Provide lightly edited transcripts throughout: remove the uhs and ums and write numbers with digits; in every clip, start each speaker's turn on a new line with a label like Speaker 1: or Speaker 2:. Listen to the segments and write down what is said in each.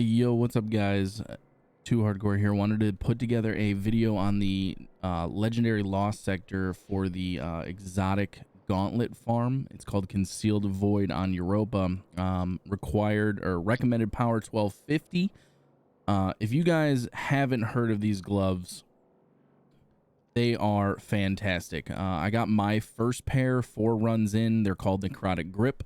Speaker 1: Yo, what's up, guys? Too Hardcore here. Wanted to put together a video on the legendary lost sector for the exotic Gauntlet farm. It's called Concealed Void on Europa. Required or recommended power 1250. If you guys haven't heard of these gloves, they are fantastic. I got my first pair 4 runs in. They're called Necrotic Grip.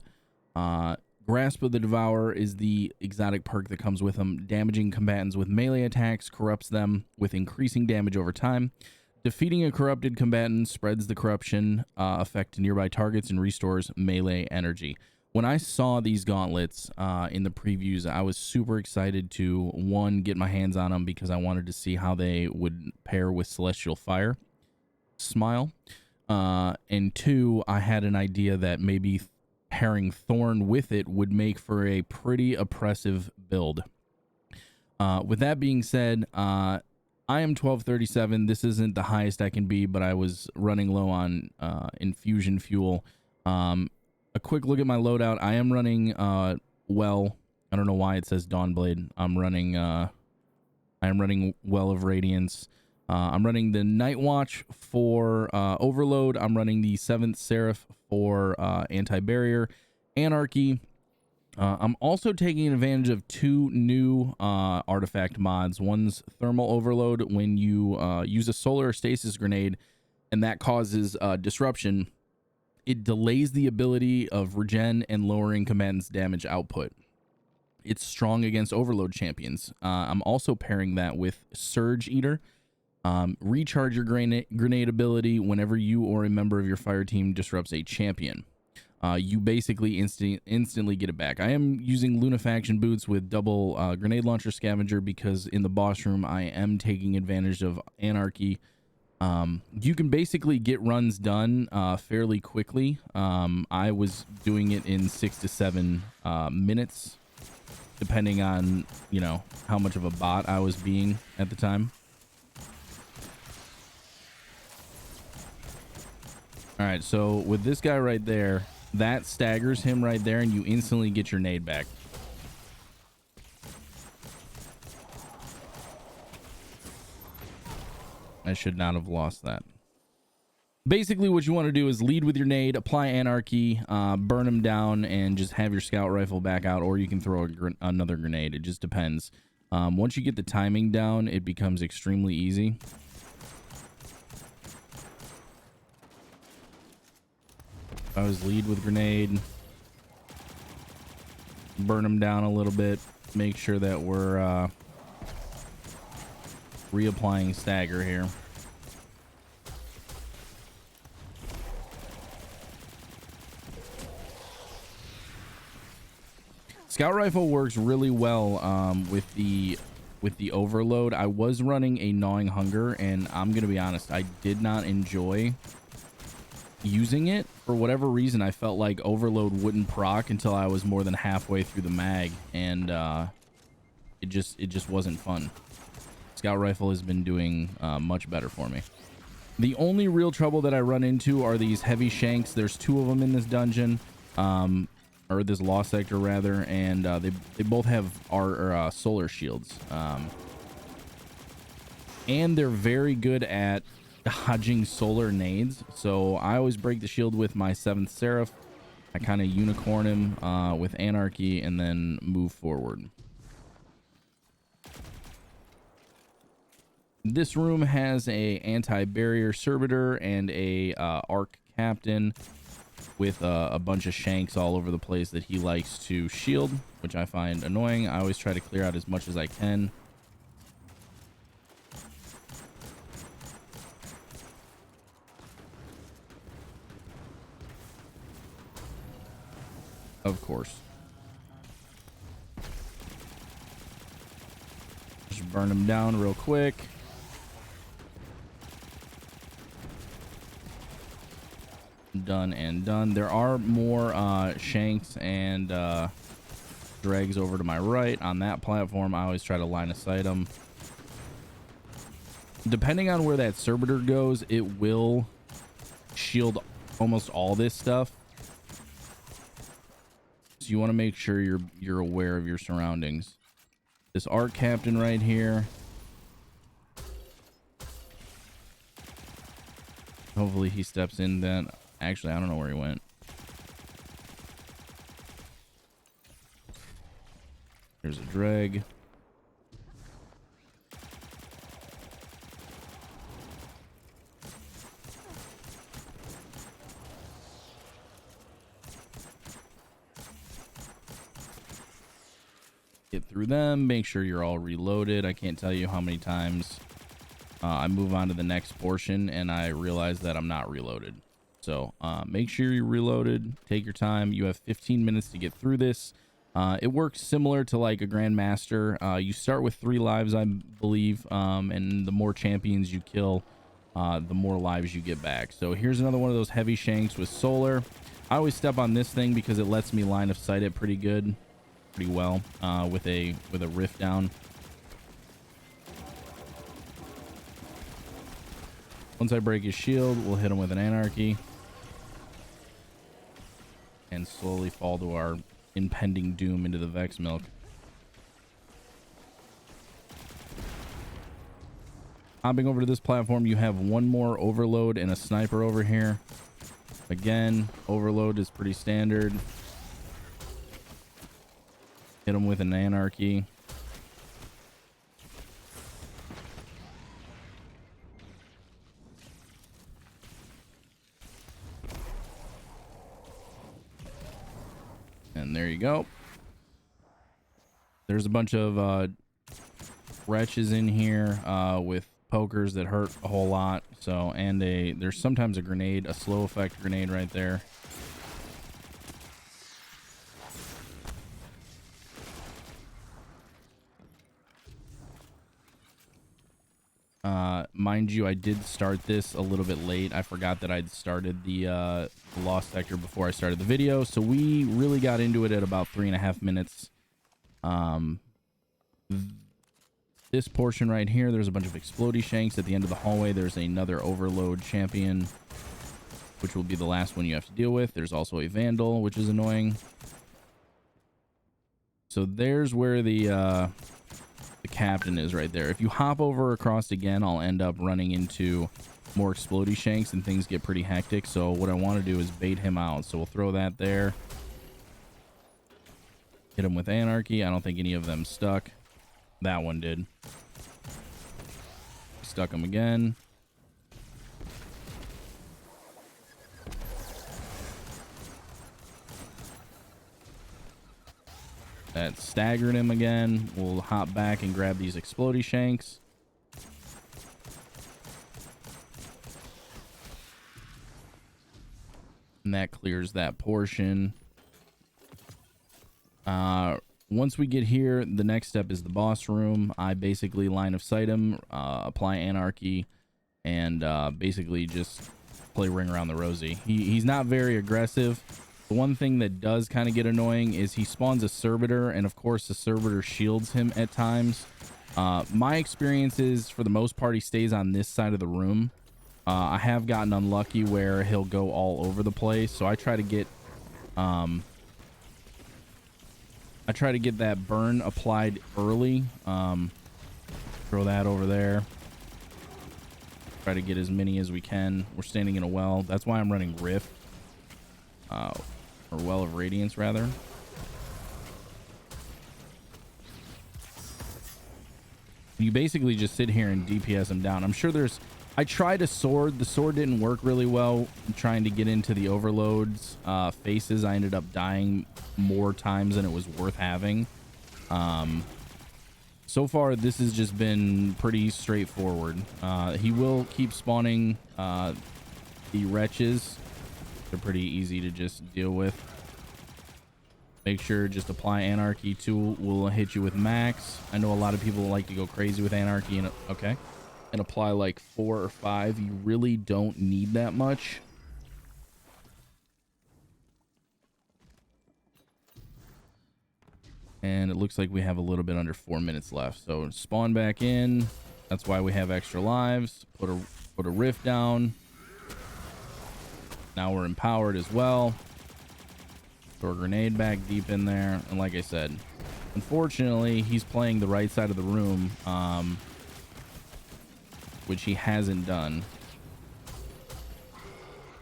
Speaker 1: Grasp of the Devourer is the exotic perk that comes with them. Damaging combatants with melee attacks corrupts them with increasing damage over time. Defeating a corrupted combatant spreads the corruption effect to nearby targets and restores melee energy. When I saw these gauntlets in the previews, I was super excited to, one, get my hands on them because I wanted to see how they would pair with Celestial Fire Smile. And two, I had an idea that maybe pairing Thorn with it would make for a pretty oppressive build. With that being said, I am 1237. This isn't the highest I can be, but I was running low on infusion fuel. A quick look at my loadout. I am running well. I don't know why it says Dawnblade. I am running Well of Radiance. I'm running the Night Watch for Overload. I'm running the 7th Saraph for Anti-Barrier. Anarchy. I'm also taking advantage of 2 new artifact mods. One's Thermal Overload when you use a Solar Stasis Grenade, and that causes disruption. It delays the ability of regen and lowering combatants' damage output. It's strong against Overload champions. I'm also pairing that with Surge Eater. Recharge your grenade ability whenever you or a member of your fire team disrupts a champion. You basically instantly get it back. I am using Lunafaction boots with double grenade launcher scavenger because in the boss room I am taking advantage of Anarchy. You can basically get runs done fairly quickly. I was doing it in 6 to 7 minutes, depending on, you know, how much of a bot I was being at the time. All right, so with this guy right there, that staggers him right there, and you instantly get your nade back. I should not have lost that. Basically, what you want to do is lead with your nade, apply Anarchy, burn him down, and just have your scout rifle back out, or you can throw another grenade. It just depends. Once you get the timing down, it becomes extremely easy. I always lead with grenade, burn them down a little bit, make sure that we're reapplying stagger here. Scout rifle works really well with the overload. I was running a gnawing hunger, and I'm gonna be honest, I did not enjoy using it. For whatever reason, I felt like overload wouldn't proc until I was more than halfway through the mag, and it just wasn't fun. Scout rifle has been doing much better for me. The only real trouble that I run into are these heavy shanks. There's 2 of them in this dungeon, or this lost sector rather, and they both have our solar shields, and they're very good at dodging solar nades. So I always break the shield with my 7th Saraph. I kind of unicorn him with Anarchy and then move forward. This room has a anti-barrier servitor and a arc captain with a bunch of shanks all over the place that he likes to shield, which I find annoying. I always try to clear out as much as I can. Of course. Just burn them down real quick. Done and done. There are more shanks and dregs over to my right on that platform. I always try to line of sight them. Depending on where that servitor goes, it will shield almost all this stuff. So you want to make sure you're aware of your surroundings. this art captain right here. Hopefully he steps in then. Actually, I don't know where he went. There's a dreg. Get through them. Make sure you're all reloaded. I can't tell you how many times I move on to the next portion and I realize that I'm not reloaded. So make sure you're reloaded. Take your time. You have 15 minutes to get through this. It works similar to like a Grandmaster. You start with 3 lives, I believe, and the more champions you kill, the more lives you get back. So here's another one of those heavy shanks with solar. I always step on this thing because it lets me line of sight it pretty well with a rift down. Once I break his shield, we'll hit him with an Anarchy and slowly fall to our impending doom into the Vex Milk. Hopping over to this platform, you have one more overload and a sniper over here. Again, overload is pretty standard. Hit him with an Anarchy. And there you go. There's a bunch of wretches in here with pokers that hurt a whole lot. So, and there's sometimes a grenade, a slow effect grenade right there. Mind you, I did start this a little bit late. I forgot that I'd started the lost sector before I started the video, so we really got into it at about 3.5 minutes. This portion right here, there's a bunch of explodey shanks. At the end of the hallway, there's another overload champion, which will be the last one you have to deal with. There's also a vandal, which is annoying. So there's where the captain is right there. If you hop over across again, I'll end up running into more explodey shanks and things get pretty hectic. So what I want to do is bait him out. So we'll throw that there. Hit him with Anarchy. I don't think any of them stuck. That one did. Stuck him again. That staggered him again. We'll hop back and grab these explodey shanks. And that clears that portion. Once we get here, the next step is the boss room. I basically line of sight him, apply Anarchy, and basically just play Ring Around the Rosie. He's not very aggressive. The one thing that does kind of get annoying is he spawns a servitor, and of course the servitor shields him at times. My experience is, for the most part, he stays on this side of the room. I have gotten unlucky where he'll go all over the place, so I try to get that burn applied early. Throw that over there. Try to get as many as we can. We're standing in a well. That's why I'm running Rift. Or Well of Radiance, rather. You basically just sit here and DPS them down. I'm sure there's... I tried a sword. The sword didn't work really well. Trying to get into the overloads faces, I ended up dying more times than it was worth having. So far, this has just been pretty straightforward. He will keep spawning the wretches. They're pretty easy to just deal with. Make sure just apply Anarchy tool will hit you with max. I know a lot of people like to go crazy with Anarchy and okay, and apply like 4 or 5. You really don't need that much. And it looks like we have a little bit under 4 minutes left. So spawn back in. That's why we have extra lives. Put a rift down. Now we're empowered as well. Throw a grenade back deep in there. And like I said, Unfortunately, he's playing the right side of the room, which he hasn't done.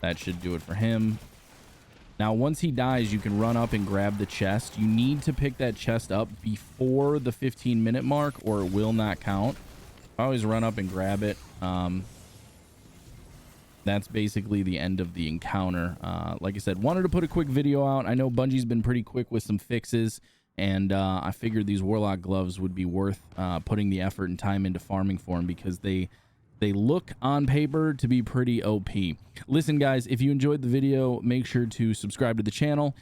Speaker 1: That should do it for him. Now, once he dies, you can run up and grab the chest. You need to pick that chest up before the 15-minute mark or it will not count. I always run up and grab it. That's basically the end of the encounter. Like I said, wanted to put a quick video out. I know Bungie's been pretty quick with some fixes, and I figured these Warlock gloves would be worth putting the effort and time into farming for them because they look on paper to be pretty OP. Listen, guys, if you enjoyed the video, make sure to subscribe to the channel,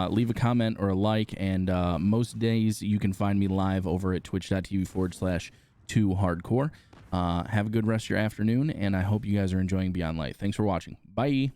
Speaker 1: leave a comment or a like, and most days you can find me live over at twitch.tv/2hardcore. Have a good rest of your afternoon, and I hope you guys are enjoying Beyond Light. Thanks for watching. Bye.